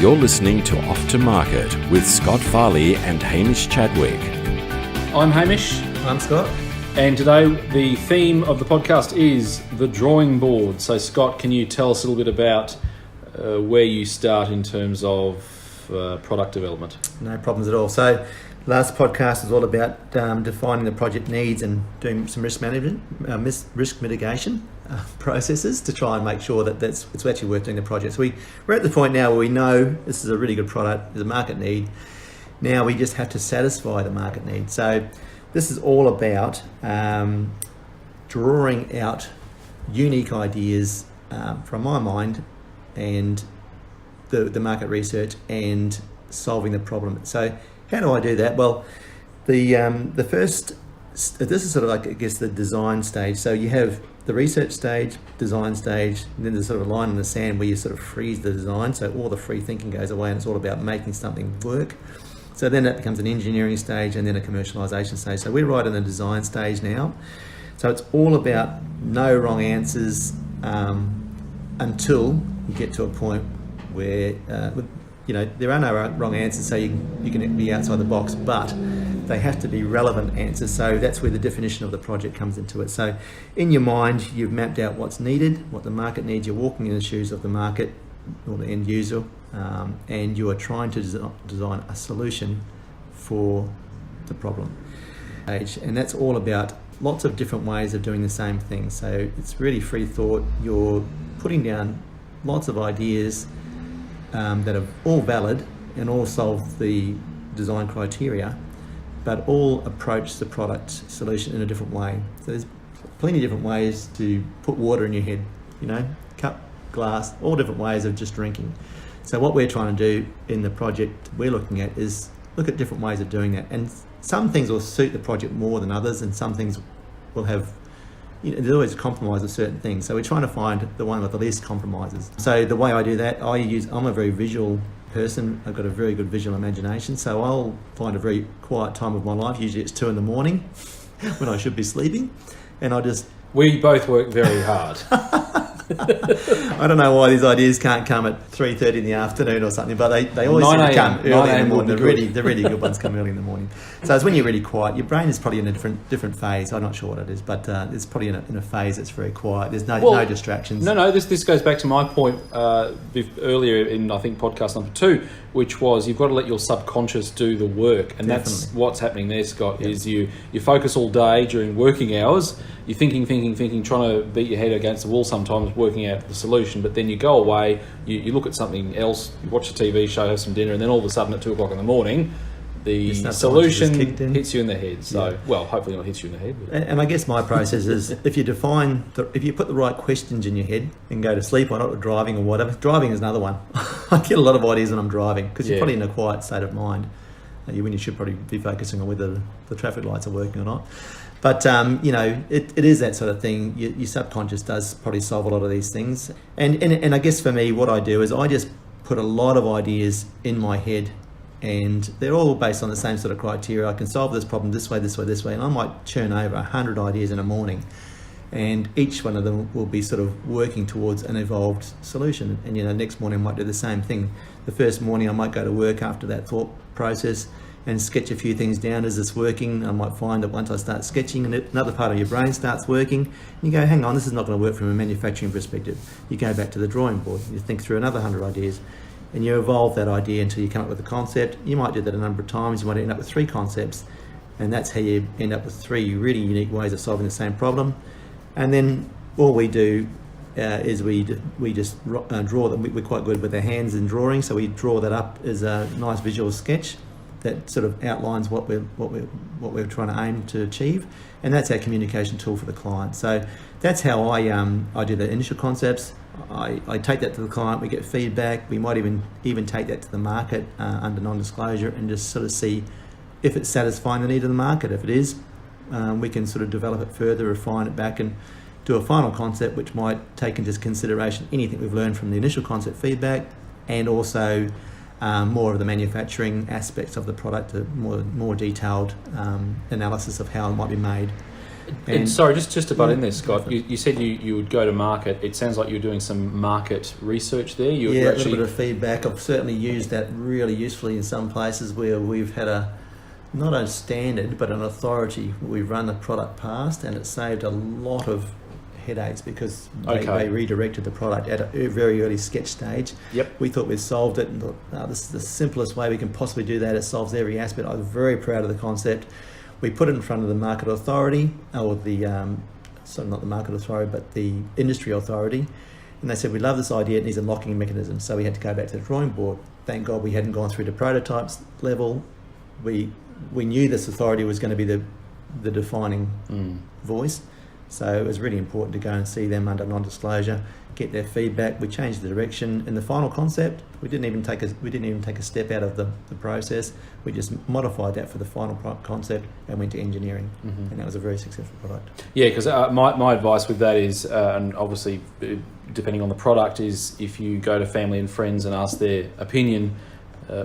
You're listening to Off to Market with Scott Farley and Hamish Chadwick. I'm Hamish. I'm Scott. And today the theme of the podcast is the drawing board. So Scott, can you tell us a little bit about where you start in terms of product development? No problems at all. So last podcast is all about defining the project needs and doing some risk management, risk mitigation processes to try and make sure that it's actually worth doing the project. So we're at the point now where we know this is a really good product, there's a market need. Now we just have to satisfy the market need. So this is all about drawing out unique ideas from my mind and the market research and solving the problem. So how do I do that? Well, the first, this is sort of like, I guess, the design stage. So you have the research stage, design stage, and then there's sort of a line in the sand where you sort of freeze the design. So all the free thinking goes away and it's all about making something work. So then that becomes an engineering stage and then a commercialization stage. So we're right in the design stage now. So it's all about no wrong answers until you get to a point where there are no wrong answers, so you can be outside the box, but they have to be relevant answers. So that's where the definition of the project comes into it. So in your mind, you've mapped out what's needed, what the market needs. You're walking in the shoes of the market or the end user, and you are trying to design a solution for the problem. And that's all about lots of different ways of doing the same thing. So it's really free thought. You're putting down lots of ideas that are all valid and all solve the design criteria, but all approach the product solution in a different way. So there's plenty of different ways to put water in your head, cup, glass, all different ways of just drinking. So what we're trying to do in the project we're looking at is look at different ways of doing that. And some things will suit the project more than others, and some things will have, there's always a compromise of certain things. So we're trying to find the one with the least compromises. So the way I do that, I'm a very visual person. I've got a very good visual imagination. So I'll find a very quiet time of my life. Usually it's 2 a.m. when I should be sleeping. And We both work very hard. I don't know why these ideas can't come at 3:30 in the afternoon or something, but they always seem to come early in the morning. The really good ones come early in the morning. So it's when you're really quiet. Your brain is probably in a different phase. I'm not sure what it is, but it's probably in a phase that's very quiet. There's no distractions. No. This goes back to my point earlier in, I think, podcast number 2, which was you've got to let your subconscious do the work, and that's what's happening there, Scott. Yep. Is you focus all day during working hours. You're thinking, trying to beat your head against the wall sometimes, working out the solution, but then you go away, you look at something else, you watch a TV show, have some dinner, and then all of a sudden at 2 o'clock in the morning, the solution hits you in the head. So, well, hopefully not hits you in the head. And I guess my process is if you put the right questions in your head and go to sleep on it, or driving or whatever. Driving is another one. I get a lot of ideas when I'm driving because you're probably in a quiet state of mind when you should probably be focusing on whether the traffic lights are working or not. But, it is that sort of thing. Your subconscious does probably solve a lot of these things. And I guess for me, what I do is I just put a lot of ideas in my head, and they're all based on the same sort of criteria. I can solve this problem this way, and I might churn over 100 ideas in a morning. And each one of them will be sort of working towards an evolved solution. And, next morning I might do the same thing. The first morning I might go to work after that thought process and sketch a few things down. Is this working? I might find that once I start sketching, another part of your brain starts working, and you go, hang on, this is not going to work from a manufacturing perspective. You go back to the drawing board, you think through another 100 ideas, and you evolve that idea until you come up with a concept. You might do that a number of times. You might end up with 3 concepts, and that's how you end up with 3 really unique ways of solving the same problem. And then all we do is we just draw them. We're quite good with our hands in drawing, so we draw that up as a nice visual sketch that sort of outlines what we're trying to aim to achieve, and that's our communication tool for the client. So that's how I do the initial concepts. I take that to the client. We get feedback. We might even take that to the market under non-disclosure and just sort of see if it's satisfying the need of the market. If it is, we can sort of develop it further, refine it back, and do a final concept which might take into consideration anything we've learned from the initial concept feedback, and also more of the manufacturing aspects of the product, a more detailed analysis of how it might be made. And sorry, just to butt in there, Scott. You said you would go to market. It sounds like you're doing some market research there. A little bit of feedback. I've certainly used that really usefully in some places where we've had not a standard but an authority we've run the product past, and it saved a lot of headaches because they redirected the product at a very early sketch stage. Yep. We thought we'd solved it and thought, this is the simplest way we can possibly do that. It solves every aspect. I was very proud of the concept. We put it in front of the market authority, or not the market authority, but the industry authority, and they said, we love this idea, it needs a locking mechanism. So we had to go back to the drawing board. Thank God we hadn't gone through the prototypes level. We knew this authority was going to be the defining voice. So it was really important to go and see them under non-disclosure, get their feedback. We changed the direction in the final concept. We didn't even take a step out of the process. We just modified that for the final concept and went to engineering, and that was a very successful product. Yeah, because my advice with that is, and obviously depending on the product, is if you go to family and friends and ask their opinion,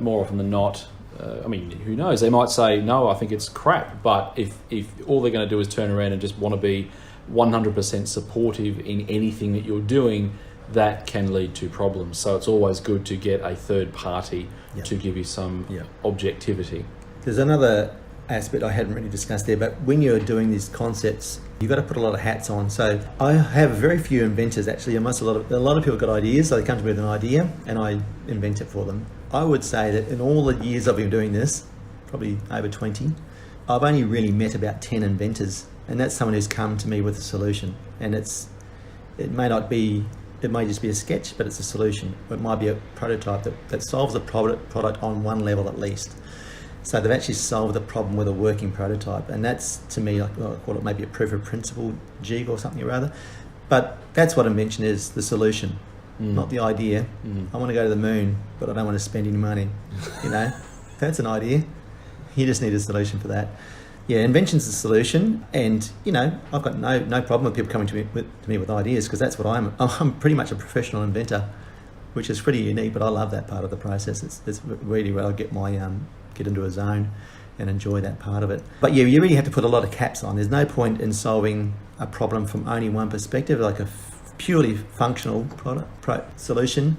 more often than not, I mean, who knows? They might say, no, I think it's crap. But if all they're going to do is turn around and just want to be 100% supportive in anything that you're doing, that can lead to problems. So it's always good to get a third party to give you some objectivity. There's another aspect I hadn't really discussed there, but when you're doing these concepts, you've got to put a lot of hats on. So I have very few inventors actually. A lot of people got ideas, so they come to me with an idea and I invent it for them. I would say that in all the years I've been doing this, probably over 20, I've only really met about 10 inventors, and that's someone who's come to me with a solution. And it may just be a sketch, but it's a solution. It might be a prototype that solves a product on one level at least. So they've actually solved the problem with a working prototype, and that's, to me, I call it maybe a proof of principle jig or something or other. But that's what invention is, the solution, not the idea. I want to go to the moon, but I don't want to spend any money. That's an idea. You just need a solution for that. Yeah, invention's the solution, and I've got no problem with people coming to me with ideas, because that's what I'm pretty much a professional inventor, which is pretty unique. But I love that part of the process. It's really where I get into a zone and enjoy that part of it. But yeah, you really have to put a lot of caps on. There's no point in solving a problem from only one perspective, like a purely functional solution.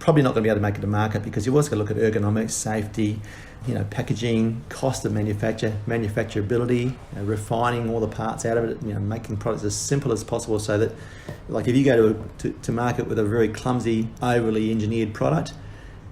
Probably not going to be able to make it to market, because you've also got to look at ergonomics, safety, packaging, cost of manufacturability, refining all the parts out of it, making products as simple as possible, so that, like, if you go to market with a very clumsy, overly engineered product,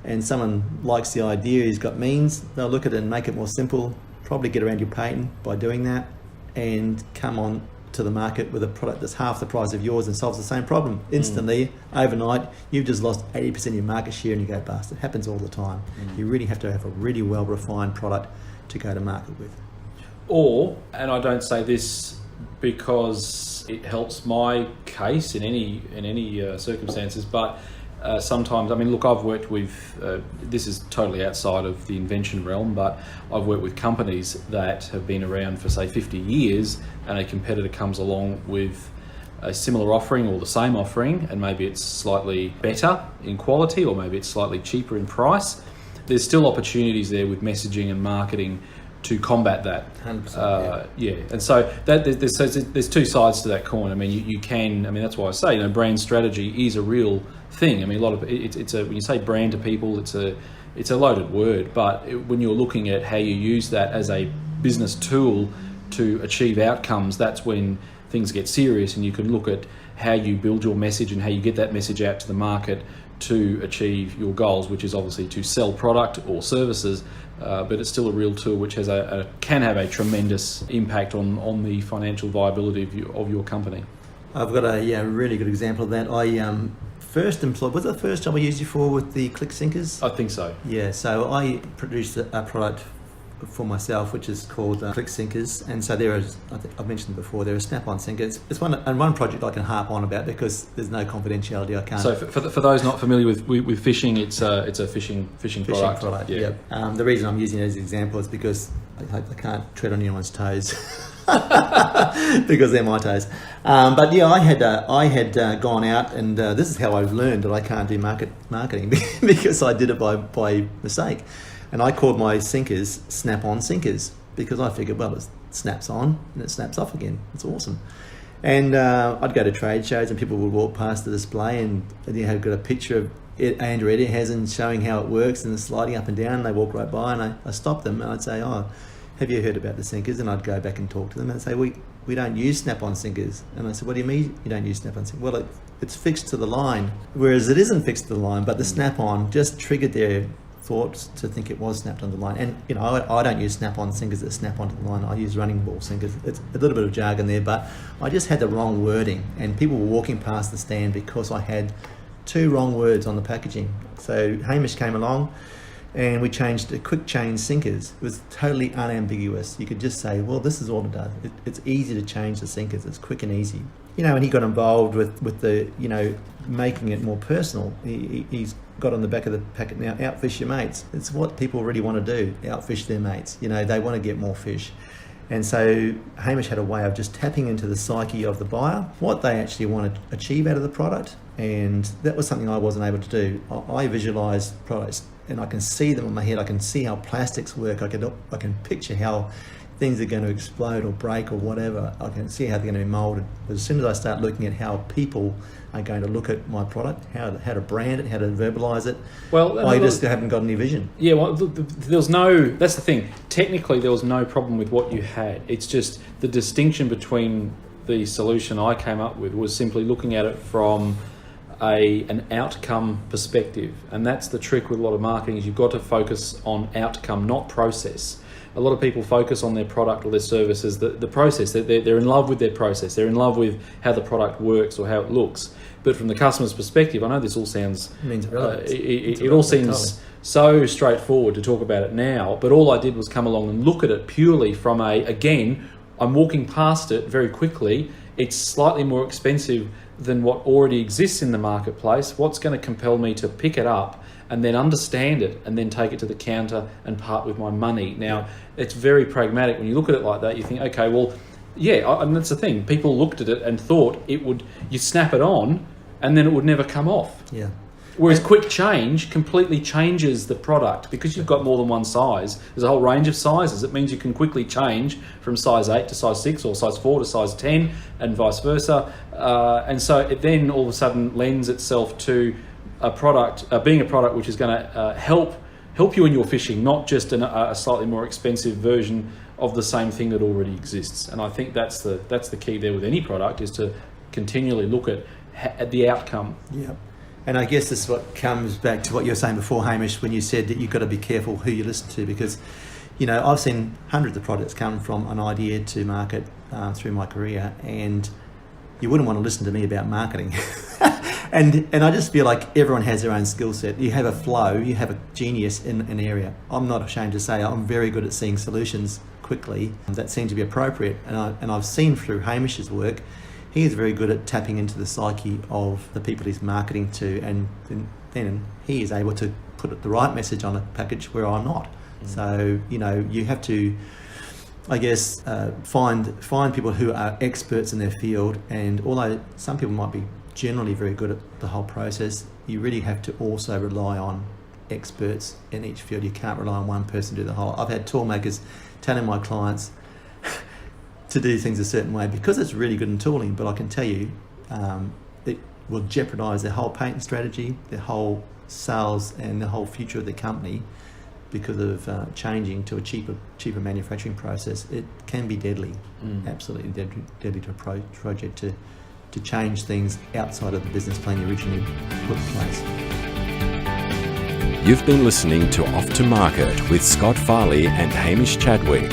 and someone likes the idea, he's got means, they'll look at it and make it more simple, probably get around your patent by doing that, and come on to the market with a product that's half the price of yours and solves the same problem instantly. Overnight, you've just lost 80% of your market share and you go bust. It happens all the time. You really have to have a really well refined product to go to market with. Or, and I don't say this because it helps my case in any circumstances, but sometimes, I mean, look, I've worked with, this is totally outside of the invention realm, but I've worked with companies that have been around for, say, 50 years, and a competitor comes along with a similar offering or the same offering, and maybe it's slightly better in quality, or maybe it's slightly cheaper in price. There's still opportunities there with messaging and marketing to combat that. 100%, yeah. And so there's two sides to that coin. I mean, you can, I mean, that's why I say, brand strategy is a real thing. I mean, a lot of it's when you say brand to people, it's a loaded word, but when you're looking at how you use that as a business tool to achieve outcomes, that's when things get serious, and you can look at how you build your message and how you get that message out to the market to achieve your goals, which is obviously to sell product or services, but it's still a real tool which has can have a tremendous impact on the financial viability of your company. I've got a really good example of that. I first employed, was it the first job I used you for with the ClickSinkers? I think so. Yeah, so I produced a product for myself, which is called ClickSinkers, and so there is, I think I've mentioned before, there are snap-on sinkers. It's one project I can harp on about because there's no confidentiality. I can't. So for those not familiar with fishing, it's a fishing product. Yeah. The reason I'm using it as an example is because I can't tread on anyone's toes. Because they're my toes. But yeah, I had gone out, and this is how I've learned that I can't do marketing because I did it by mistake. And I called my sinkers snap-on sinkers because I figured, well, snaps on and it snaps off again. It's awesome. And I'd go to trade shows and people would walk past the display and you have got a picture of Andrew Eddinghazen showing how it works and the sliding up and down, and they walk right by, and I stop them and I'd say, oh, have you heard about the sinkers? And I'd go back and talk to them and say, we don't use snap-on sinkers. And I said, what do you mean you don't use snap-on sinkers? Well, it's fixed to the line, whereas it isn't fixed to the line, but the snap-on just triggered their thoughts to think it was snapped on the line. And you know, I don't use snap-on sinkers that snap onto the line. I use running ball sinkers. It's a little bit of jargon there, but I just had the wrong wording, and people were walking past the stand because I had 2 wrong words on the packaging. So Hamish came along and we changed to quick change sinkers. It was totally unambiguous. You could just say, well, this is all it does. It's easy to change the sinkers. It's quick and easy. You know, and he got involved with the, you know, making it more personal. He's got on the back of the packet now, outfish your mates. It's what people really want to do, outfish their mates. You know, they want to get more fish. And so Hamish had a way of just tapping into the psyche of the buyer, what they actually want to achieve out of the product. And that was something I wasn't able to do. I visualise products and I can see them in my head. I can see how plastics work. I can picture how things are going to explode or break or whatever. I can see how they're going to be moulded. But as soon as I start looking at how people are going to look at my product, how to brand it, how to verbalise it, I just haven't got any vision. Yeah, well, that's the thing. Technically, there was no problem with what you had. It's just the distinction between the solution I came up with was simply looking at it from an outcome perspective. And that's the trick with a lot of marketing, is you've got to focus on outcome, not process. A lot of people focus on their product or their services, the process. They're in love with their process. They're in love with how the product works or how it looks. But from the customer's perspective, I know this all sounds... It all seems so straightforward to talk about it now, but all I did was come along and look at it purely from again, I'm walking past it very quickly. It's slightly more expensive than what already exists in the marketplace. What's going to compel me to pick it up and then understand it and then take it to the counter and part with my money? Now, it's very pragmatic. When you look at it like that, you think, okay, well, yeah, and that's the thing. People looked at it and thought you snap it on and then it would never come off. Yeah. Whereas quick change completely changes the product because you've got more than one size. There's a whole range of sizes. It means you can quickly change from size 8 to size 6 or size 4 to size 10 and vice versa. And so it then all of a sudden lends itself to a product, being a product which is going to help you in your fishing, not just a slightly more expensive version of the same thing that already exists. And I think that's the key there with any product, is to continually look at the outcome. Yeah. And I guess this is what comes back to what you were saying before, Hamish, when you said that you've got to be careful who you listen to, because, you know, I've seen hundreds of products come from an idea to market through my career, and you wouldn't want to listen to me about marketing. and I just feel like everyone has their own skill set. You have a flow, you have a genius in an area. I'm not ashamed to say I'm very good at seeing solutions quickly that seem to be appropriate. And I've seen through Hamish's work, he is very good at tapping into the psyche of the people he's marketing to, and then he is able to put the right message on a package where I'm not. So, you know, you have to, I guess, find people who are experts in their field, and although some people might be generally very good at the whole process, you really have to also rely on experts in each field. You can't rely on one person to do the whole. I've had tool makers telling my clients to do things a certain way because it's really good in tooling, but I can tell you it will jeopardise their whole patent strategy, their whole sales and the whole future of the company because of changing to a cheaper manufacturing process. It can be deadly, absolutely deadly to a project to change things outside of the business plan you originally put in place. You've been listening to Off to Market with Scott Farley and Hamish Chadwick.